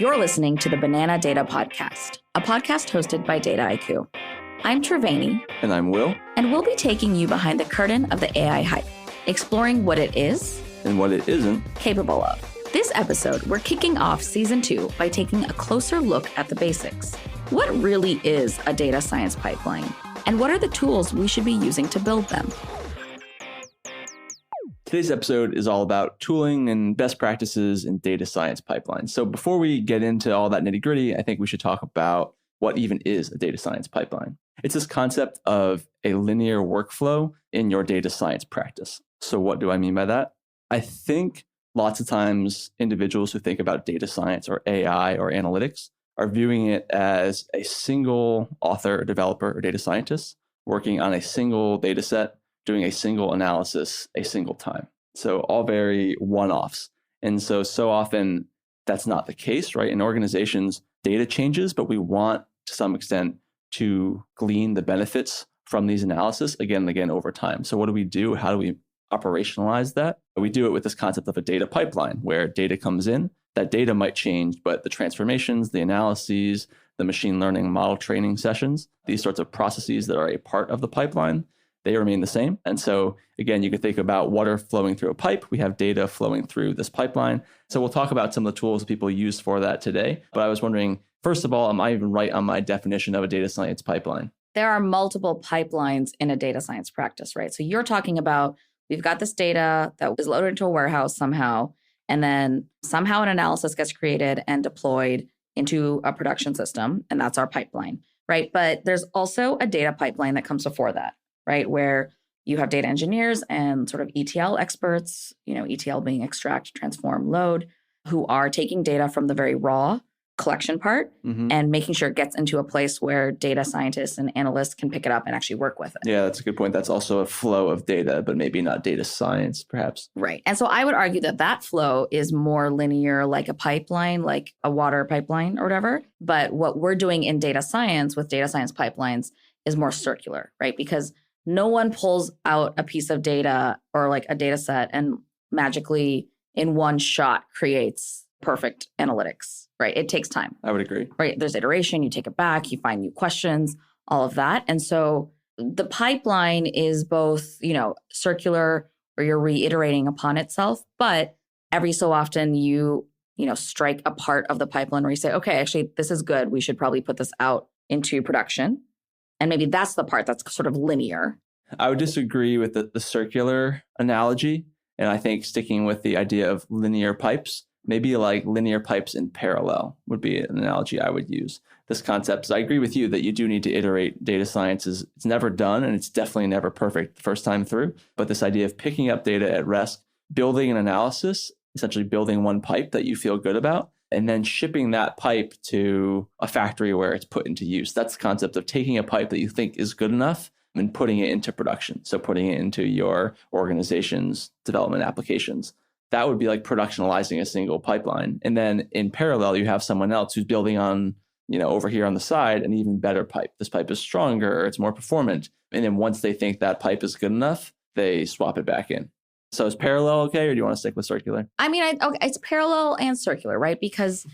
You're listening to the Banana Data Podcast, a podcast hosted by Dataiku. I'm Triveni. And I'm Will. And we'll be taking you behind the curtain of the AI hype, exploring what it is and what it isn't capable of. This episode, we're kicking off Season 2 by taking a closer look at the basics. What really is a data science pipeline? And what are the tools we should be using to build them? Today's episode is all about tooling and best practices in data science pipelines. So before we get into all that nitty gritty, I think we should talk about what even is a data science pipeline. It's this concept of a linear workflow in your data science practice. So what do I mean by that? I think lots of times individuals who think about data science or AI or analytics are viewing it as a single author or developer or data scientist working on a single data set, doing a single analysis a single time. So all very one-offs. And so often that's not the case, right? In organizations, data changes, but we want to some extent to glean the benefits from these analysis again and again over time. So what do we do? How do we operationalize that? We do it with this concept of a data pipeline where data comes in. That data might change, but the transformations, the analyses, the machine learning model training sessions, these sorts of processes that are a part of the pipeline, they remain the same. And so again, you could think about water flowing through a pipe. We have data flowing through this pipeline. So we'll talk about some of the tools people use for that today. But I was wondering, first of all, am I even right on my definition of a data science pipeline? There are multiple pipelines in a data science practice, right? So you're talking about, we've got this data that is loaded into a warehouse somehow, and then somehow an analysis gets created and deployed into a production system, and that's our pipeline, right? But there's also a data pipeline that comes before that, right? Where you have data engineers and sort of ETL experts, ETL being extract, transform, load, who are taking data from the very raw collection part and making sure it gets into a place where data scientists and analysts can pick it up and actually work with it. Yeah, that's a good point. That's also a flow of data, but maybe not data science, perhaps. Right. And so I would argue that flow is more linear, like a pipeline, like a water pipeline or whatever. But what we're doing in data science with data science pipelines is more circular, right? Because no one pulls out a piece of data or like a data set and magically in one shot creates perfect analytics, right? It takes time. I would agree. Right. There's iteration, you take it back, you find new questions, all of that. And so the pipeline is both, circular or you're reiterating upon itself, but every so often you strike a part of the pipeline where you say, okay, actually, this is good. We should probably put this out into production. And maybe that's the part that's sort of linear. I would disagree with the circular analogy. And I think sticking with the idea of linear pipes, maybe like linear pipes in parallel would be an analogy I would use. This concept is I agree with you that you do need to iterate. Data science it's never done and it's definitely never perfect the first time through. But this idea of picking up data at rest, building an analysis, essentially building one pipe that you feel good about, and then shipping that pipe to a factory where it's put into use. That's the concept of taking a pipe that you think is good enough and putting it into production. So putting it into your organization's development applications. That would be like productionalizing a single pipeline. And then in parallel, you have someone else who's building on, over here on the side, an even better pipe. This pipe is stronger, it's more performant. And then once they think that pipe is good enough, they swap it back in. So is parallel okay, or do you want to stick with circular? I mean, it's parallel and circular, right? Because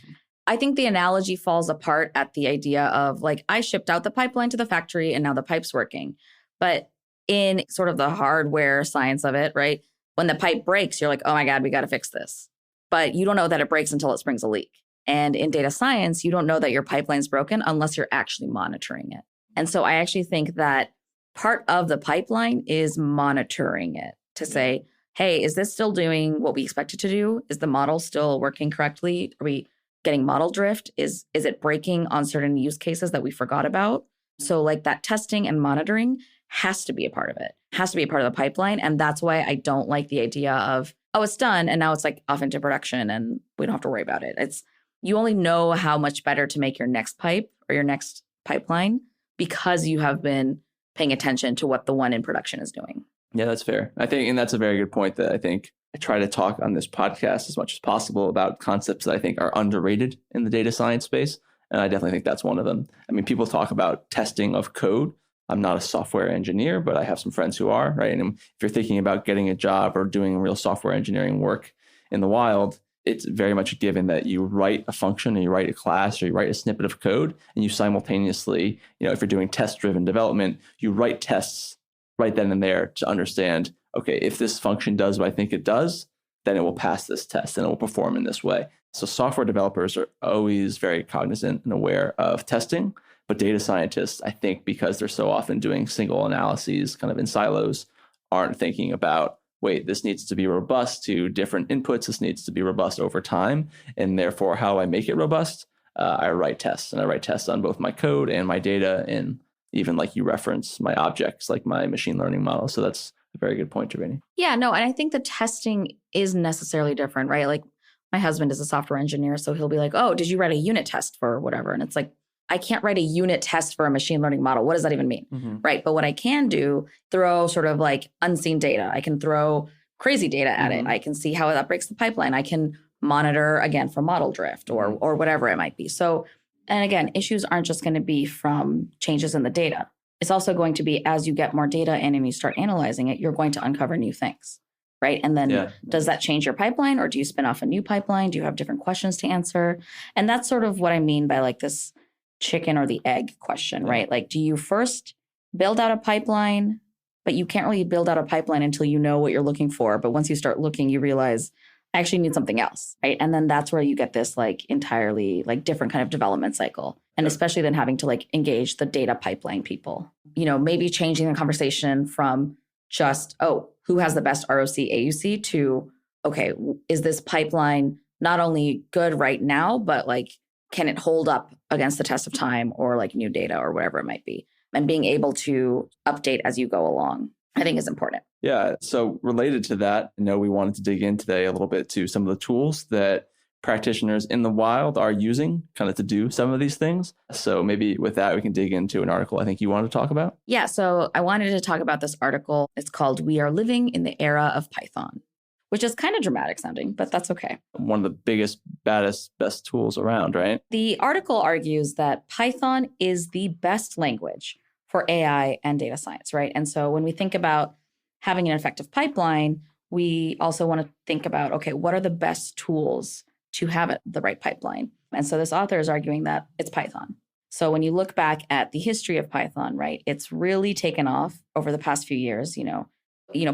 I think the analogy falls apart at the idea of like, I shipped out the pipeline to the factory and now the pipe's working. But in sort of the hardware science of it, right? When the pipe breaks, you're like, oh my God, we got to fix this. But you don't know that it breaks until it springs a leak. And in data science, you don't know that your pipeline's broken unless you're actually monitoring it. And so I actually think that part of the pipeline is monitoring it to say, hey, is this still doing what we expect it to do? Is the model still working correctly? Are we getting model drift? Is it breaking on certain use cases that we forgot about? So like that testing and monitoring has to be a part of it, has to be a part of the pipeline. And that's why I don't like the idea of, oh, it's done. And now it's like off into production and we don't have to worry about it. You only know how much better to make your next pipe or your next pipeline because you have been paying attention to what the one in production is doing. Yeah, that's fair. I think, and that's a very good point that I think I try to talk on this podcast as much as possible about concepts that I think are underrated in the data science space. And I definitely think that's one of them. I mean, people talk about testing of code. I'm not a software engineer, but I have some friends who are, right? And if you're thinking about getting a job or doing real software engineering work in the wild, it's very much a given that you write a function, or you write a class, or you write a snippet of code, and you simultaneously, if you're doing test-driven development, you write tests right then and there to understand, okay, if this function does what I think it does, then it will pass this test and it will perform in this way. So software developers are always very cognizant and aware of testing, but data scientists, I think because they're so often doing single analyses kind of in silos, aren't thinking about, wait, this needs to be robust to different inputs. This needs to be robust over time. And therefore, how I make it robust, I write tests. And I write tests on both my code and my data, and even like you reference my objects, like my machine learning model. So that's a very good point, Rinu. Yeah, no, and I think the testing is necessarily different, right? Like my husband is a software engineer, so he'll be like, oh, did you write a unit test for whatever? And it's like, I can't write a unit test for a machine learning model. What does that even mean? Mm-hmm. Right. But what I can do, throw sort of like unseen data. I can throw crazy data at it. I can see how that breaks the pipeline. I can monitor again for model drift or whatever it might be. So, and again, issues aren't just going to be from changes in the data. It's also going to be as you get more data in and you start analyzing it, you're going to uncover new things. Right. And then does that change your pipeline, or do you spin off a new pipeline? Do you have different questions to answer? And that's sort of what I mean by like this chicken or the egg question, right? Like, do you first build out a pipeline, but you can't really build out a pipeline until you know what you're looking for. But once you start looking, you realize I actually need something else, right? And then that's where you get this like entirely like different kind of development cycle. And especially then having to like engage the data pipeline people, maybe changing the conversation from just, oh, who has the best ROC AUC to, okay, is this pipeline not only good right now, but like, can it hold up against the test of time or like new data or whatever it might be? And being able to update as you go along, I think is important. Yeah. So related to that, I know we wanted to dig in today a little bit to some of the tools that practitioners in the wild are using kind of to do some of these things. So maybe with that, we can dig into an article I think you wanted to talk about. Yeah. So I wanted to talk about this article. It's called "We Are Living in the Era of Python," which is kind of dramatic sounding, but that's okay. One of the biggest, baddest, best tools around, right? The article argues that Python is the best language for AI and data science, right? And so when we think about having an effective pipeline, we also want to think about, okay, what are the best tools to have the right pipeline? And so this author is arguing that it's Python. So when you look back at the history of Python, right, it's really taken off over the past few years.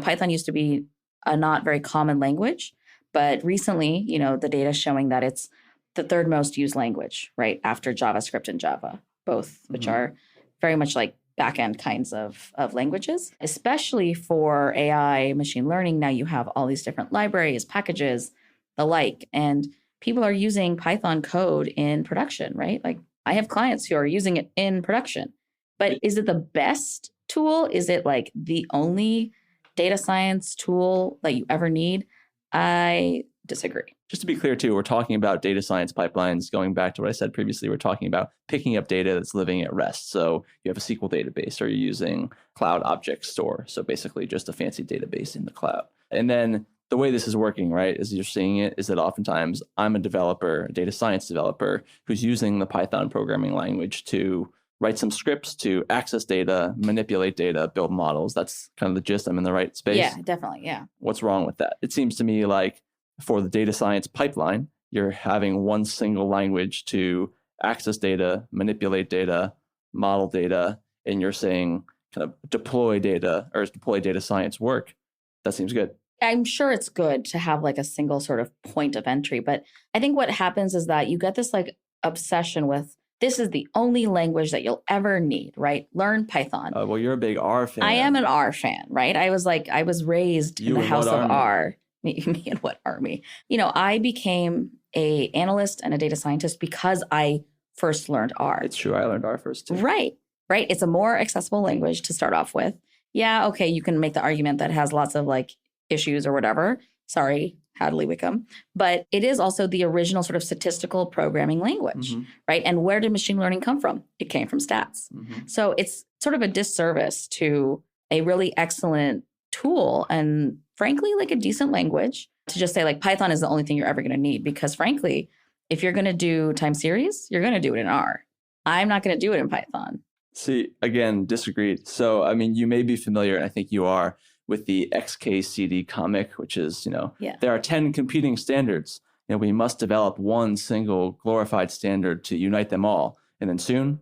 Python used to be a not very common language, but recently, the data is showing that it's the third most used language, right, after JavaScript and Java, both which are very much like back-end kinds of languages, especially for AI, machine learning. Now you have all these different libraries, packages, the like, and people are using Python code in production, right? Like I have clients who are using it in production, but is it the best tool? Is it like the only data science tool that you ever need? I disagree. Just to be clear too, we're talking about data science pipelines. Going back to what I said previously, we're talking about picking up data that's living at rest. So you have a SQL database, or you're using Cloud Object Store. So basically just a fancy database in the cloud. And then the way this is working, right, as you're seeing it, is that oftentimes I'm a developer, a data science developer, who's using the Python programming language to write some scripts to access data, manipulate data, build models. That's kind of the gist. I'm in the right space. Yeah, definitely. Yeah. What's wrong with that? It seems to me like for the data science pipeline, you're having one single language to access data, manipulate data, model data, and you're saying kind of deploy data science work. That seems good. I'm sure it's good to have like a single sort of point of entry, but I think what happens is that you get this like obsession with, this is the only language that you'll ever need, right? Learn Python. Well, you're a big R fan. I am an R fan, right? I was raised in the house of R. Me and what army? I became a analyst and a data scientist because I first learned R. It's true. I learned R first too. Right. It's a more accessible language to start off with. Yeah, okay, you can make the argument that it has lots of like issues or whatever. Sorry, Hadley Wickham. But it is also the original sort of statistical programming language, right? And where did machine learning come from? It came from stats. So it's sort of a disservice to a really excellent tool and frankly, like a decent language to just say like Python is the only thing you're ever going to need. Because frankly, if you're going to do time series, you're going to do it in R. I'm not going to do it in Python. See, again, disagreed. So, I mean, you may be familiar, and I think you are, with the XKCD comic, which is, there are 10 competing standards. we must develop one single glorified standard to unite them all. And then soon,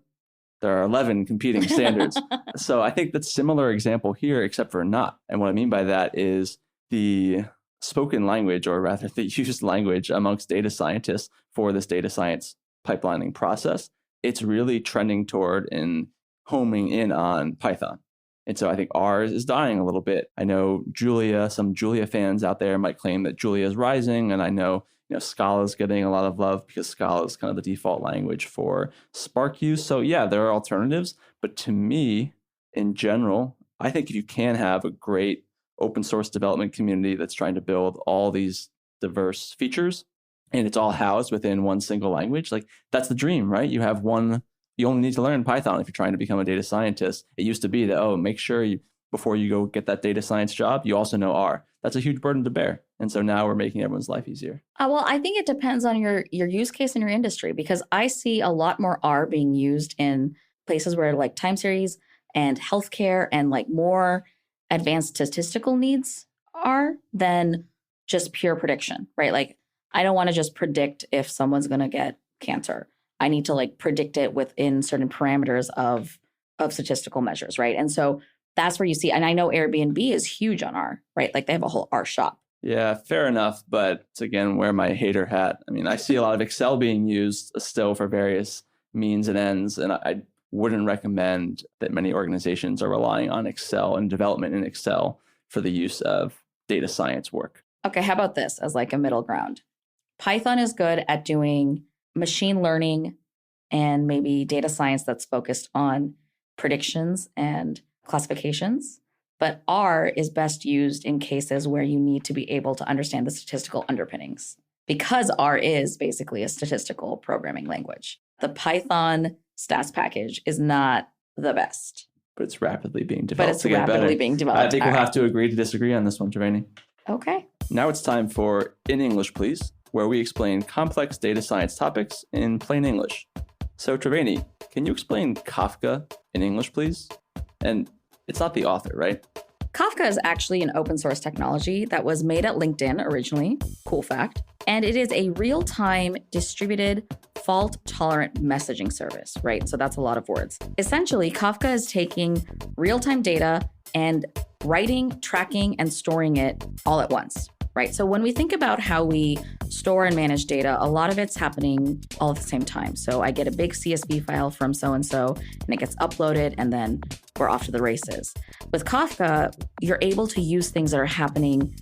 there are 11 competing standards. So I think that's a similar example here, except for not. And what I mean by that is the spoken language, or rather the used language amongst data scientists for this data science pipelining process, it's really trending toward and homing in on Python. And so I think R is dying a little bit. I know some Julia fans out there might claim that Julia is rising. And I know, Scala is getting a lot of love because Scala is kind of the default language for Spark use. So yeah, there are alternatives. But to me, in general, I think if you can have a great open source development community that's trying to build all these diverse features, and it's all housed within one single language, like that's the dream, right? You only need to learn Python if you're trying to become a data scientist. It used to be that, make sure before you go get that data science job, you also know R. That's a huge burden to bear. And so now we're making everyone's life easier. Well, I think it depends on your use case in your industry, because I see a lot more R being used in places where like time series and healthcare and like more advanced statistical needs are than just pure prediction, right? Like I don't want to just predict if someone's going to get cancer. I need to like predict it within certain parameters of statistical measures, right? And so that's where you see, and I know Airbnb is huge on R, right? Like they have a whole R shop. Yeah, fair enough. But it's again, wear my hater hat. I mean, I see a lot of Excel being used still for various means and ends. And I wouldn't recommend that many organizations are relying on Excel and development in Excel for the use of data science work. Okay, how about this as like a middle ground? Python is good at doing machine learning and maybe data science that's focused on predictions and classifications. But R is best used in cases where you need to be able to understand the statistical underpinnings, because R is basically a statistical programming language. The Python stats package is not the best. But it's rapidly being developed. Being developed. I think we'll have to agree to disagree on this one, Triveni. Okay. Now it's time for In English, Please, where we explain complex data science topics in plain English. So Triveni, can you explain Kafka in English, please? And it's not the author, right? Kafka is actually an open source technology that was made at LinkedIn originally. Cool fact. And it is a real-time distributed fault-tolerant messaging service, right? So that's a lot of words. Essentially, Kafka is taking real-time data and writing, tracking, and storing it all at once, right? So when we think about how we store and manage data, a lot of it's happening all at the same time. So I get a big CSV file from so-and-so, and it gets uploaded, and then we're off to the races. With Kafka, you're able to use things that are happening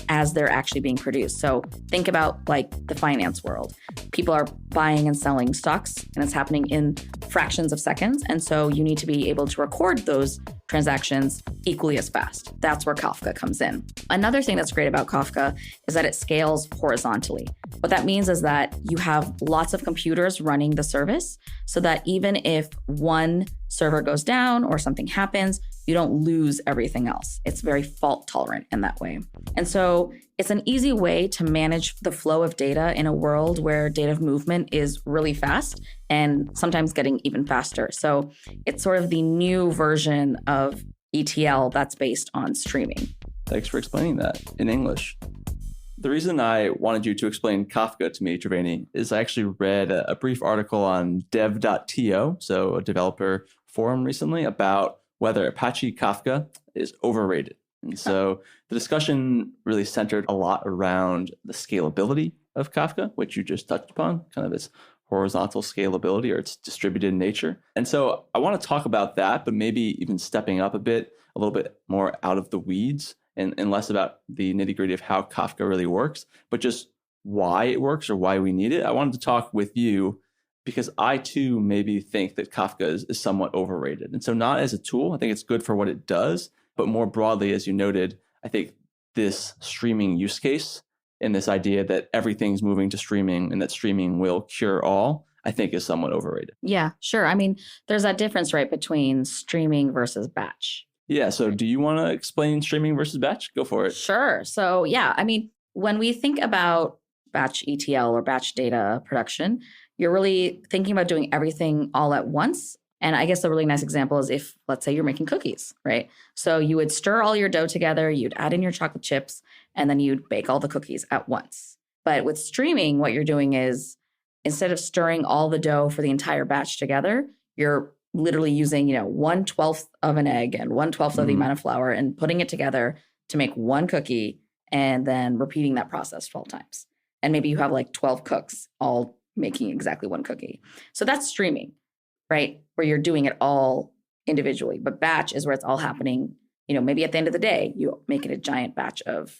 as they're actually being produced. So think about like the finance world. People are buying and selling stocks, and it's happening in fractions of seconds. And so you need to be able to record those transactions equally as fast. That's where Kafka comes in. Another thing that's great about Kafka is that it scales horizontally. What that means is that you have lots of computers running the service, so that even if one server goes down or something happens, you don't lose everything else. It's very fault tolerant in that way. And so it's an easy way to manage the flow of data in a world where data movement is really fast and sometimes getting even faster. So it's sort of the new version of ETL that's based on streaming. Thanks for explaining that in English. The reason I wanted you to explain Kafka to me, Triveni, is I actually read a brief article on dev.to, so a developer forum recently, about whether Apache Kafka is overrated. And so the discussion really centered a lot around the scalability of Kafka, which you just touched upon, kind of its horizontal scalability or its distributed nature. And so I want to talk about that, but maybe even stepping up a little bit more out of the weeds and less about the nitty gritty of how Kafka really works, but just why it works or why we need it. I wanted to talk with you because I too maybe think that Kafka is somewhat overrated. And so not as a tool, I think it's good for what it does, but more broadly, as you noted, I think this streaming use case and this idea that everything's moving to streaming and that streaming will cure all, I think is somewhat overrated. Yeah, sure. I mean, there's that difference, right, between streaming versus batch. Yeah. So do you want to explain streaming versus batch? Go for it. Sure. So yeah, I mean, when we think about batch ETL or batch data production, you're really thinking about doing everything all at once. And I guess a really nice example is if, let's say, you're making cookies, right? So you would stir all your dough together, you'd add in your chocolate chips, and then you'd bake all the cookies at once. But with streaming, what you're doing is instead of stirring all the dough for the entire batch together, you're literally using, 1/12 of an egg and 1/12 of the amount of flour and putting it together to make one cookie and then repeating that process 12 times. And maybe you have like 12 cooks all making exactly one cookie. So that's streaming, right? Where you're doing it all individually. But batch is where it's all happening. Maybe at the end of the day, you make it a giant batch of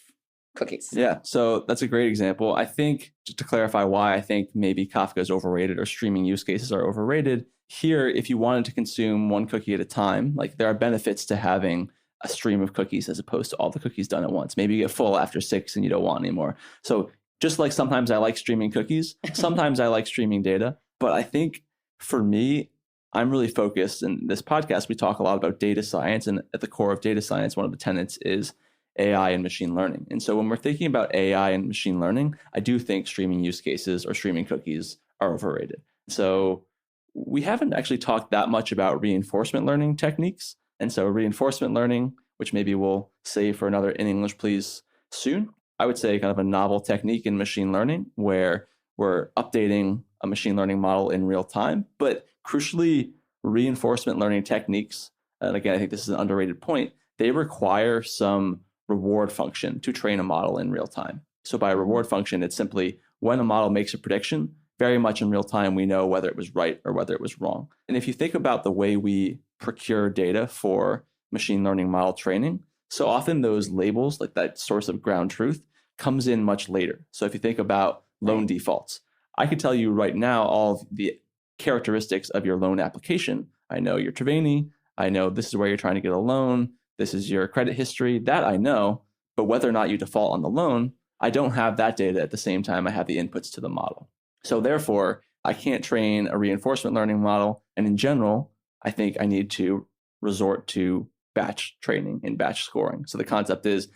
cookies. Yeah, so that's a great example. I think, just to clarify why I think maybe Kafka is overrated or streaming use cases are overrated, here, if you wanted to consume one cookie at a time, like there are benefits to having a stream of cookies as opposed to all the cookies done at once. Maybe you get full after 6 and you don't want any more. So just like sometimes I like streaming cookies, sometimes I like streaming data. But I think for me, I'm really focused. In this podcast, we talk a lot about data science. And at the core of data science, one of the tenets is AI and machine learning. And so when we're thinking about AI and machine learning, I do think streaming use cases or streaming cookies are overrated. So we haven't actually talked that much about reinforcement learning techniques. And so reinforcement learning, which maybe we'll save for another In English Please soon, I would say kind of a novel technique in machine learning where we're updating a machine learning model in real time. But crucially, reinforcement learning techniques, and again, I think this is an underrated point, they require some reward function to train a model in real time. So by reward function, it's simply when a model makes a prediction, very much in real time, we know whether it was right or whether it was wrong. And if you think about the way we procure data for machine learning model training, so often those labels, like that source of ground truth, comes in much later. So if you think about loan defaults, I could tell you right now all of the characteristics of your loan application. I know you're Triveni. I know this is where you're trying to get a loan. This is your credit history. That I know. But whether or not you default on the loan, I don't have that data at the same time I have the inputs to the model. So therefore, I can't train a reinforcement learning model. And in general, I think I need to resort to batch training and batch scoring. So the concept is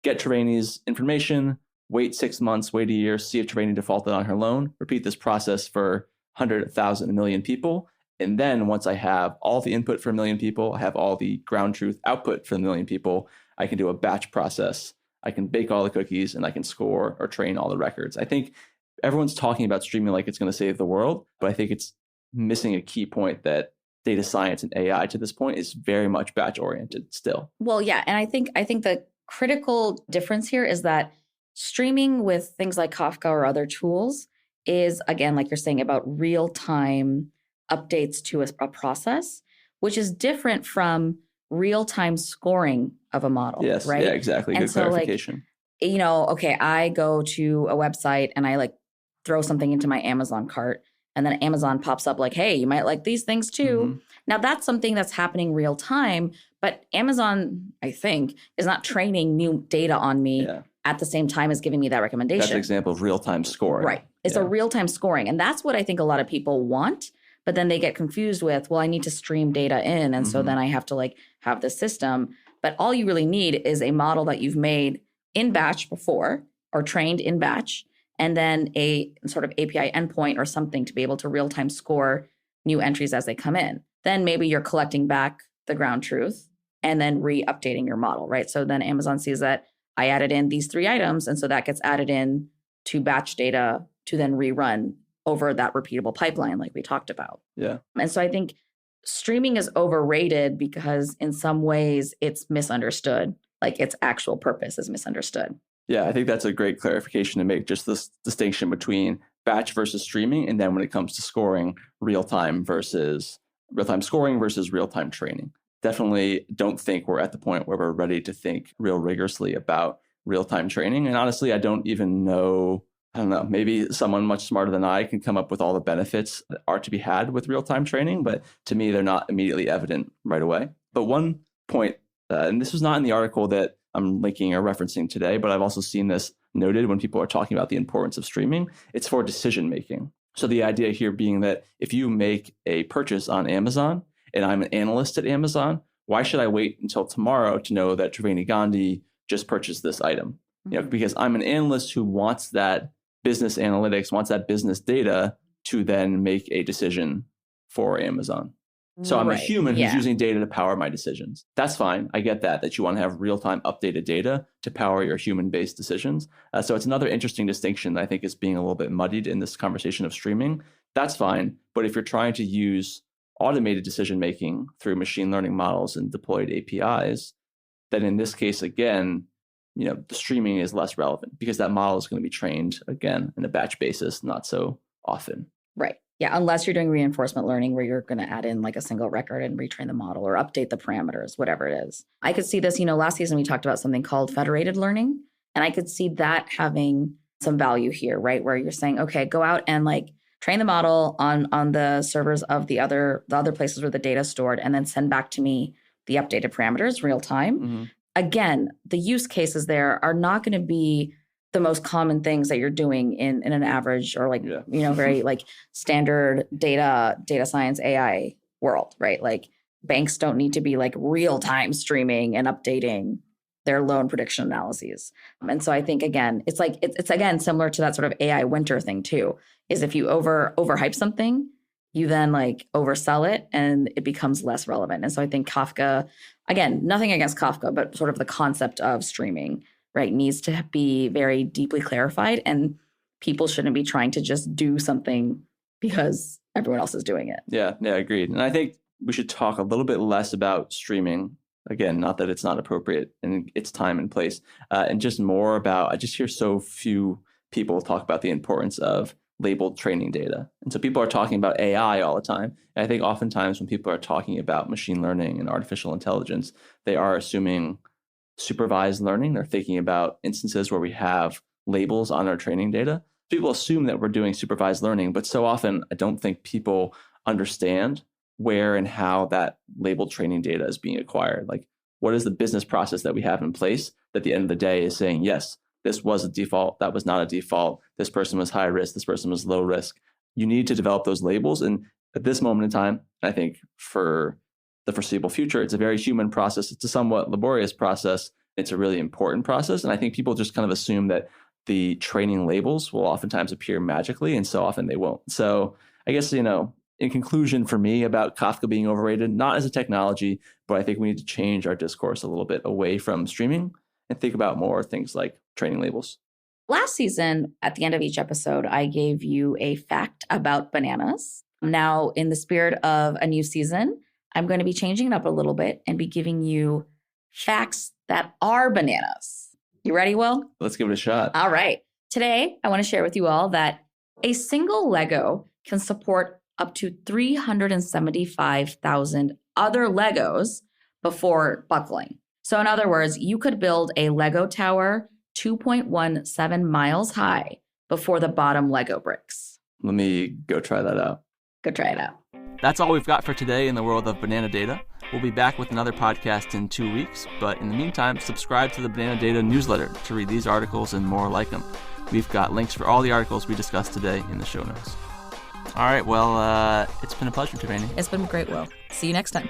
get Triveni's information, wait 6 months, wait a year, see if Triveni defaulted on her loan, repeat this process for 100, 1,000, a million people. And then once I have all the input for a million people, I have all the ground truth output for a million people, I can do a batch process. I can bake all the cookies and I can score or train all the records. I think everyone's talking about streaming like it's going to save the world, but I think it's missing a key point that data science and AI to this point is very much batch oriented still. Well, yeah. And I think the critical difference here is that streaming with things like Kafka or other tools is, again, like you're saying, about real-time updates to a process, which is different from real-time scoring of a model. Yes, right? Yeah, exactly. And good so, clarification. Okay, I go to a website and I throw something into my Amazon cart, and then Amazon pops up like, hey, you might like these things too. Mm-hmm. Now that's something that's happening real time, but Amazon, I think, is not training new data on me at the same time as giving me that recommendation. That's an example of real-time scoring. Right. It's a real-time scoring. And that's what I think a lot of people want, but then they get confused with, well, I need to stream data in. And so then I have to have the system. But all you really need is a model that you've made in batch before or trained in batch, and then a sort of API endpoint or something to be able to real-time score new entries as they come in. Then maybe you're collecting back the ground truth and then re-updating your model, right? So then Amazon sees that I added in these 3 items, and so that gets added in to batch data to then rerun over that repeatable pipeline like we talked about. Yeah. And so I think streaming is overrated because in some ways it's misunderstood, like its actual purpose is misunderstood. Yeah, I think that's a great clarification to make, just this distinction between batch versus streaming, and then when it comes to scoring, real-time scoring versus real-time training. Definitely don't think we're at the point where we're ready to think real rigorously about real-time training. And honestly, I don't even know, maybe someone much smarter than I can come up with all the benefits that are to be had with real-time training, but to me, they're not immediately evident right away. But one point, and this was not in the article that I'm linking or referencing today, but I've also seen this noted when people are talking about the importance of streaming, it's for decision making. So the idea here being that if you make a purchase on Amazon and I'm an analyst at Amazon, why should I wait until tomorrow to know that Triveni Gandhi just purchased this item? Mm-hmm. Because I'm an analyst who wants that business analytics, wants that business data to then make a decision for Amazon. So I'm a Right. human who's Yeah. using data to power my decisions. That's fine. I get that you want to have real-time updated data to power your human-based decisions. So it's another interesting distinction that I think is being a little bit muddied in this conversation of streaming. That's fine. But if you're trying to use automated decision-making through machine learning models and deployed APIs, then in this case, again, the streaming is less relevant because that model is going to be trained, again, in a batch basis, not so often. Right. Yeah, unless you're doing reinforcement learning where you're going to add in like a single record and retrain the model or update the parameters, whatever it is. I could see this, last season we talked about something called federated learning, and I could see that having some value here, right? Where you're saying, okay, go out and like train the model on the servers of the other places where the data is stored, and then send back to me the updated parameters real time. Mm-hmm. Again, the use cases there are not going to be the most common things that you're doing in an average or like, very like standard data science AI world, right? Like banks don't need to be like real time streaming and updating their loan prediction analyses. And so I think, again, it's like, it's again, similar to that sort of AI winter thing too, is if you overhype something, you then like oversell it and it becomes less relevant. And so I think Kafka, again, nothing against Kafka, but sort of the concept of streaming, right, needs to be very deeply clarified, and people shouldn't be trying to just do something because everyone else is doing it. Yeah, agreed. And I think we should talk a little bit less about streaming. Again, not that it's not appropriate in its time and place, and just more about, I just hear so few people talk about the importance of labeled training data. And so people are talking about AI all the time. And I think oftentimes when people are talking about machine learning and artificial intelligence, they are assuming supervised learning. They're thinking about instances where we have labels on our training data. People assume that we're doing supervised learning, but so often I don't think people understand where and how that labeled training data is being acquired. Like, what is the business process that we have in place that at the end of the day is saying, yes, this was a default, that was not a default, this person was high risk, this person was low risk. You need to develop those labels. And at this moment in time, I think for the foreseeable future, it's a very human process. It's a somewhat laborious process. It's a really important process. And I think people just kind of assume that the training labels will oftentimes appear magically, and so often they won't. So I guess, in conclusion for me about Kafka being overrated, not as a technology, but I think we need to change our discourse a little bit away from streaming and think about more things like training labels. Last season, at the end of each episode, I gave you a fact about bananas. Now, in the spirit of a new season, I'm going to be changing it up a little bit and be giving you facts that are bananas. You ready, Will? Let's give it a shot. All right. Today, I want to share with you all that a single Lego can support up to 375,000 other Legos before buckling. So in other words, you could build a Lego tower 2.17 miles high before the bottom Lego bricks. Let me go try that out. Go try it out. That's all we've got for today in the world of Banana Data. We'll be back with another podcast in 2 weeks, but in the meantime, subscribe to the Banana Data newsletter to read these articles and more like them. We've got links for all the articles we discussed today in the show notes. All right, well, it's been a pleasure, Tiffany. It's been great, Will. See you next time.